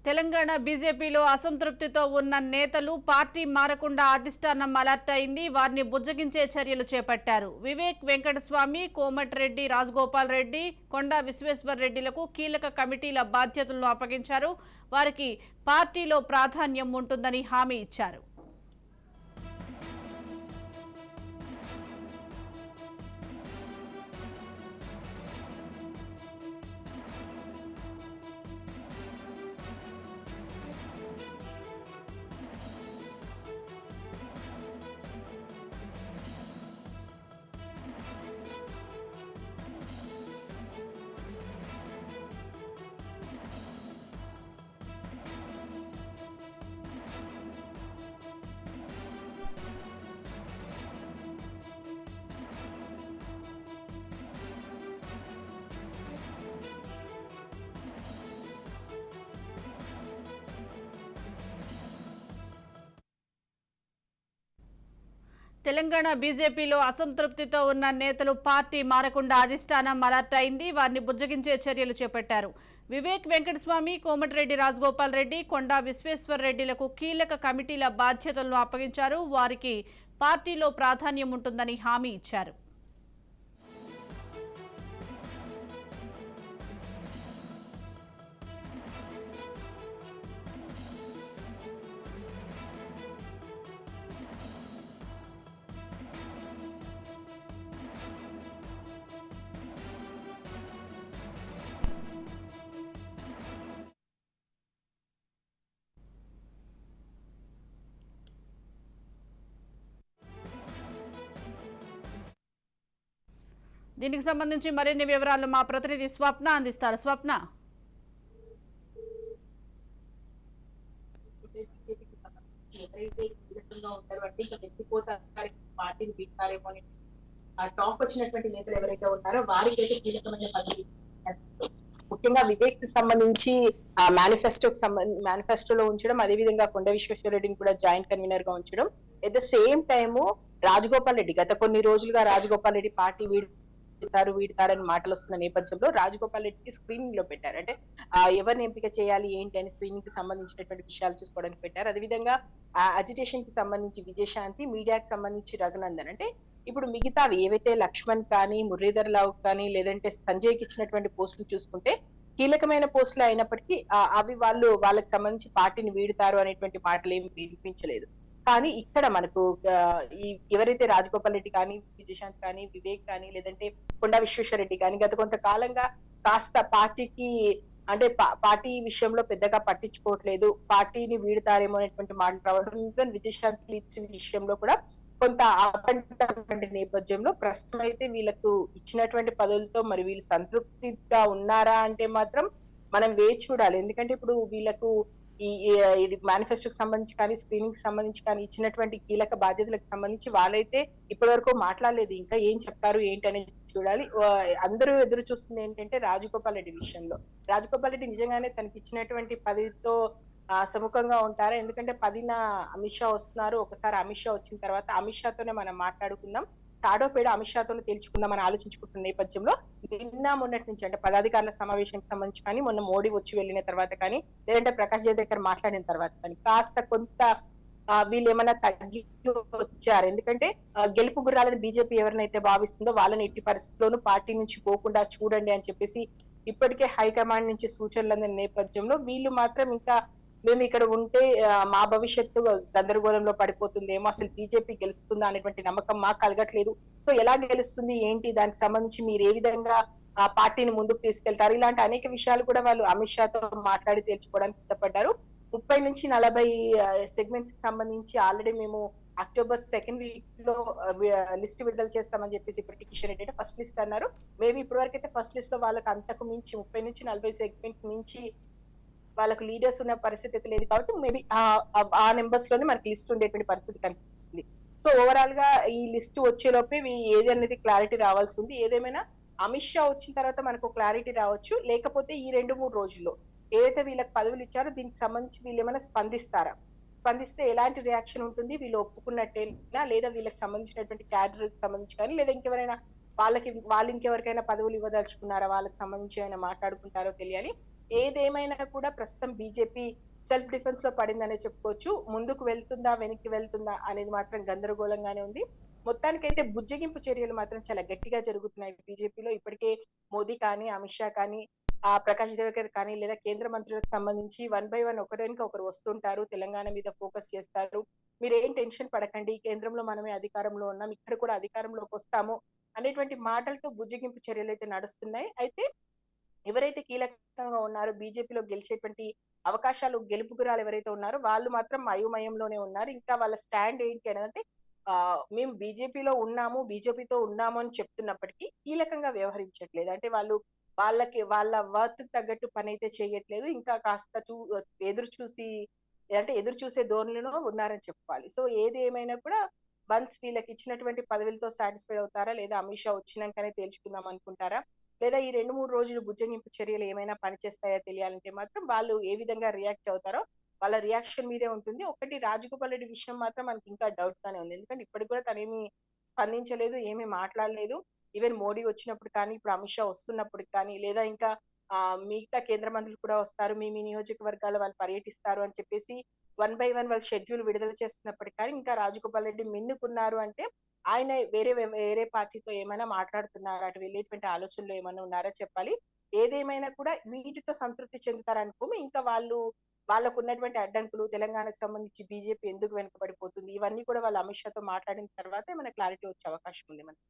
తెలంగాణ బీజేపీలో అసంతృప్తితో ఉన్న నేతలు పార్టీ మారకుండా అధిష్టానం అలర్ట్ అయింది. వారిని బుజ్జగించే చర్యలు చేపట్టారు. వివేక్ వెంకటస్వామి, కోమటిరెడ్డి రాజగోపాల్ రెడ్డి, కొండా విశ్వేశ్వర్ రెడ్డిలకు కీలక కమిటీల బాధ్యతలను అప్పగించారు. వారికి పార్టీలో ప్రాధాన్యం ఉంటుందని హామీ ఇచ్చారు. తెలంగాణ బీజేపీలో అసంతృప్తితో ఉన్న నేతలు పార్టీ మారకుండా అధిష్టానం అలర్ట్ అయింది. వారిని బుజ్జగించే చర్యలు చేపట్టారు. వివేక్ వెంకటస్వామి, కోమటిరెడ్డి రాజగోపాల్ రెడ్డి, కొండా విశ్వేశ్వర్ రెడ్డిలకు కీలక కమిటీల బాధ్యతలను అప్పగించారు. వారికి పార్టీలో ప్రాధాన్యం ఉంటుందని హామీ ఇచ్చారు. దీనికి సంబంధించి మరిన్ని వివరాలు మా ప్రతినిధి స్వప్న అందిస్తారు. స్వప్న, టాప్ వచ్చినటువంటి నేతలు ఎవరైతే ఉన్నారో వారికి కీలకమైన పదవి, ముఖ్యంగా వివేక్ కి సంబంధించి ఆ మేనిఫెస్టోలో ఉంచడం, అదే విధంగా కొండ విశ్వేశ్వర రెడ్డిని కూడా జాయింట్ కన్వీనర్ గా ఉంచడం. At the same time Rajagopal Reddy గత కొన్ని రోజులుగా రాజగోపాల్ రెడ్డి పార్టీ వీడతారని మాటలు వస్తున్న నేపథ్యంలో రాజగోపాల్ రెడ్డికి స్క్రీనింగ్ లో పెట్టారు. అంటే ఎవరిని ఎంపిక చేయాలి ఏంటి అని స్క్రీనింగ్ కి సంబంధించినటువంటి విషయాలు చూసుకోవడానికి పెట్టారు. అదేవిధంగా అజిటేషన్ కి సంబంధించి విజయశాంతి, మీడియాకి సంబంధించి రఘునందన్. అంటే ఇప్పుడు మిగతావి ఏవైతే లక్ష్మణ్ కానీ, మురళీధర్ రావు కానీ, లేదంటే సంజయ్ కి ఇచ్చినటువంటి పోస్టులు చూసుకుంటే కీలకమైన పోస్టులు అయినప్పటికీ అవి వాళ్ళకి సంబంధించి పార్టీని వీడుతారు అనేటువంటి మాటలు ఏమి వినిపించలేదు. కానీ ఇక్కడ మనకు ఎవరైతే రాజగోపాల్ రెడ్డి కానీ, విజయశాంత్ కానీ, వివేక్ కానీ, లేదంటే కొండా విశ్వేశ్వర రెడ్డి కానీ గత కొంతకాలంగా కాస్త పార్టీకి అంటే పార్టీ విషయంలో పెద్దగా పట్టించుకోవట్లేదు, పార్టీని వీడుతారేమో అనేటువంటి మాటలు రావడంతో విజయశాంతి విషయంలో కూడా కొంత ఆపంటే నేపథ్యంలో ప్రస్తుతం అయితే వీళ్ళకు ఇచ్చినటువంటి పదవులతో మరి వీళ్ళు సంతృప్తిగా ఉన్నారా అంటే మాత్రం మనం వేచి చూడాలి. ఎందుకంటే ఇప్పుడు వీళ్ళకు ఇది మేనిఫెస్టోకి సంబంధించి కానీ, స్క్రీనింగ్ కి సంబంధించి కానీ ఇచ్చినటువంటి కీలక బాధ్యతలకు సంబంధించి వాళ్ళైతే ఇప్పటి వరకు మాట్లాడలేదు. ఇంకా ఏం చెప్తారు ఏంటి అనేది చూడాలి. అందరూ ఎదురు చూస్తుంది ఏంటంటే రాజగోపాల్ రెడ్డి విషయంలో. రాజగోపాల్ రెడ్డి నిజంగానే తనకి ఇచ్చినటువంటి పదవితో సముఖంగా ఉంటారా? ఎందుకంటే 10న అమిత్ షా వస్తున్నారు. ఒకసారి అమిత్ షా వచ్చిన తర్వాత అమిత్ షాతోనే మనం మాట్లాడుకుందాం, తాడో పేడో అమిత్ షాతోనే తేల్చుకుందాం అని ఆలోచించుకుంటున్న నేపథ్యంలో నిన్న మొన్నటి నుంచి అంటే పదాధికారుల సమావేశానికి సంబంధించి కానీ, మొన్న మోడీ వచ్చి వెళ్ళిన తర్వాత కానీ, లేదంటే ప్రకాష్ జవదేకర్ మాట్లాడిన తర్వాత కానీ కాస్త కొంత వీళ్ళు ఏమైనా తగ్గి వచ్చారు. ఎందుకంటే గెలుపు గుర్రాలని బీజేపీ ఎవరినైతే భావిస్తుందో వాళ్ళని ఎట్టి పరిస్థితుల్లోనూ పార్టీ నుంచి పోకుండా చూడండి అని చెప్పేసి ఇప్పటికే హైకమాండ్ నుంచి సూచనలు అందిన నేపథ్యంలో వీళ్ళు మాత్రం ఇంకా మేము ఇక్కడ ఉంటే మా భవిష్యత్తు గందరగోళంలో పడిపోతుందేమో, అసలు బీజేపీ గెలుస్తుందా అనేటువంటి నమ్మకం మాకు కలగట్లేదు. సో ఎలా గెలుస్తుంది ఏంటి, దానికి సంబంధించి మీరు ఏ విధంగా ఆ పార్టీని ముందుకు తీసుకెళ్తారు, ఇలాంటి అనేక విషయాలు కూడా వాళ్ళు అమిత్ షాతో మాట్లాడి తేల్చుకోవడానికి సిద్ధపడ్డారు. 30 నుంచి 40 సెగ్మెంట్స్ కి సంబంధించి ఆల్రెడీ మేము అక్టోబర్ 2nd వీక్ లో లిస్ట్ విడుదల చేస్తామని చెప్పేసి ఇప్పటికి కిషన్ రెడ్డి అంటే ఫస్ట్ లిస్ట్ అన్నారు. మేబీ ఇప్పటి వరకు అయితే ఫస్ట్ లిస్ట్ లో వాళ్ళకి అంతకు మించి 30 నుంచి 40 సెగ్మెంట్స్ మించి వాళ్ళకు లీడర్స్ ఉన్న పరిస్థితి అయితే లేదు కాబట్టి మేబీ ఆ నెంబర్స్ లోనే మనకి లిస్ట్ ఉండేటువంటి పరిస్థితి కనిపిస్తుంది. సో ఓవరాల్ గా ఈ లిస్ట్ వచ్చేలోపే ఏది అనేది క్లారిటీ రావాల్సి ఉంది. ఏదేమైనా అమిత్ షా వచ్చిన తర్వాత మనకు క్లారిటీ రావచ్చు, లేకపోతే ఈ 2-3 రోజుల్లో ఏదైతే వీళ్ళకి పదవులు ఇచ్చారో దీనికి సంబంధించి వీళ్ళు ఏమైనా స్పందిస్తారా, స్పందిస్తే ఎలాంటి రియాక్షన్ ఉంటుంది, వీళ్ళు ఒప్పుకున్నట్టేనా లేదా వీళ్ళకి సంబంధించినటువంటి క్యాడర్ కి సంబంధించి కానీ, లేదా ఇంకెవరైనా వాళ్ళు ఇంకెవరికైనా పదవులు ఇవ్వదలుచుకున్నారా, వాళ్ళకి సంబంధించి ఏమైనా మాట్లాడుకుంటారో తెలియాలి. ఏదేమైనా కూడా ప్రస్తుతం బీజేపీ సెల్ఫ్ డిఫెన్స్ లో పడిందనే చెప్పుకోవచ్చు. ముందుకు వెళ్తుందా, వెనక్కి వెళ్తుందా అనేది మాత్రం గందరగోళంగానే ఉంది. మొత్తానికైతే బుజ్జగింపు చర్యలు మాత్రం చాలా గట్టిగా జరుగుతున్నాయి బీజేపీలో. ఇప్పటికే మోదీ కానీ, అమిత్ షా కానీ, ప్రకాష్ జవదేకర్ కానీ, లేదా కేంద్ర మంత్రులకు సంబంధించి వన్ బై వన్ ఒకరి వెనుక ఒకరు వస్తుంటారు. తెలంగాణ మీద ఫోకస్ చేస్తారు. మీరేం టెన్షన్ పడకండి. కేంద్రంలో మనమే అధికారంలో ఉన్నాం. ఇక్కడ కూడా అధికారంలోకి వస్తాము అనేటువంటి మాటలతో బుజ్జగింపు చర్యలైతే నడుస్తున్నాయి. అయితే ఎవరైతే కీలకంగా ఉన్నారో బీజేపీలో గెలిచేటువంటి అవకాశాలు గెలుపు గురాలు ఎవరైతే ఉన్నారో వాళ్ళు మాత్రం అయోమయంలోనే ఉన్నారు. ఇంకా వాళ్ళ స్టాండ్ ఏంటి అనంటే మేము బీజేపీలో ఉన్నాము, బీజేపీతో ఉన్నాము అని చెప్తున్నప్పటికీ కీలకంగా వ్యవహరించట్లేదు. అంటే వాళ్ళు వాళ్ళ వర్త్ తగ్గట్టు పనైతే చేయట్లేదు. ఇంకా కాస్త ఎదురు చూసి అంటే ఎదురు చూసే ధోరణిలో ఉన్నారని చెప్పుకోవాలి. సో ఏది ఏమైనా కూడా వన్స్ వీళ్ళకి ఇచ్చినటువంటి పదవులతో సాటిస్ఫై అవుతారా? లేదా అమిత్ షా వచ్చినాకనే తేల్చుకుందాం అనుకుంటారా? లేదా ఈ 2, 3 రోజులు బుజ్జగింపు చర్యలు ఏమైనా పనిచేస్తాయా తెలియాలంటే మాత్రం వాళ్ళు ఏ విధంగా రియాక్ట్ అవుతారో వాళ్ళ రియాక్షన్ మీదే ఉంటుంది. ఒకటి రాజగోపాల్ రెడ్డి విషయం మాత్రం మనకి ఇంకా డౌట్ గానే ఉంది. ఎందుకంటే ఇప్పటికి కూడా తనేమి స్పందించలేదు, ఏమీ మాట్లాడలేదు. ఈవెన్ మోడీ వచ్చినప్పుడు కానీ, ఇప్పుడు అమిత్ షా వస్తున్నప్పటికి కానీ, లేదా ఇంకా మిగతా కేంద్ర మంత్రులు కూడా వస్తారు. మీ నియోజకవర్గాల్లో వాళ్ళు పర్యటిస్తారు అని చెప్పేసి వన్ బై వన్ వాళ్ళ షెడ్యూల్ విడుదల చేస్తున్నప్పటికి కానీ ఇంకా రాజగోపాల్ రెడ్డి మిన్నుకున్నారు అంటే ఆయన వేరే పార్టీతో ఏమైనా మాట్లాడుతున్నారా? అటు వెళ్ళేటువంటి ఆలోచనలో ఏమైనా ఉన్నారా చెప్పాలి. ఏదేమైనా కూడా వీటితో సంతృప్తి చెందుతారనుకోము. ఇంకా వాళ్ళకున్నటువంటి అడ్డంకులు, తెలంగాణకు సంబంధించి బీజేపీ ఎందుకు వెనుకబడిపోతుంది, ఇవన్నీ కూడా వాళ్ళు అమిత్ షాతో మాట్లాడిన తర్వాతే మనకు క్లారిటీ వచ్చే అవకాశం ఉంది మనకి.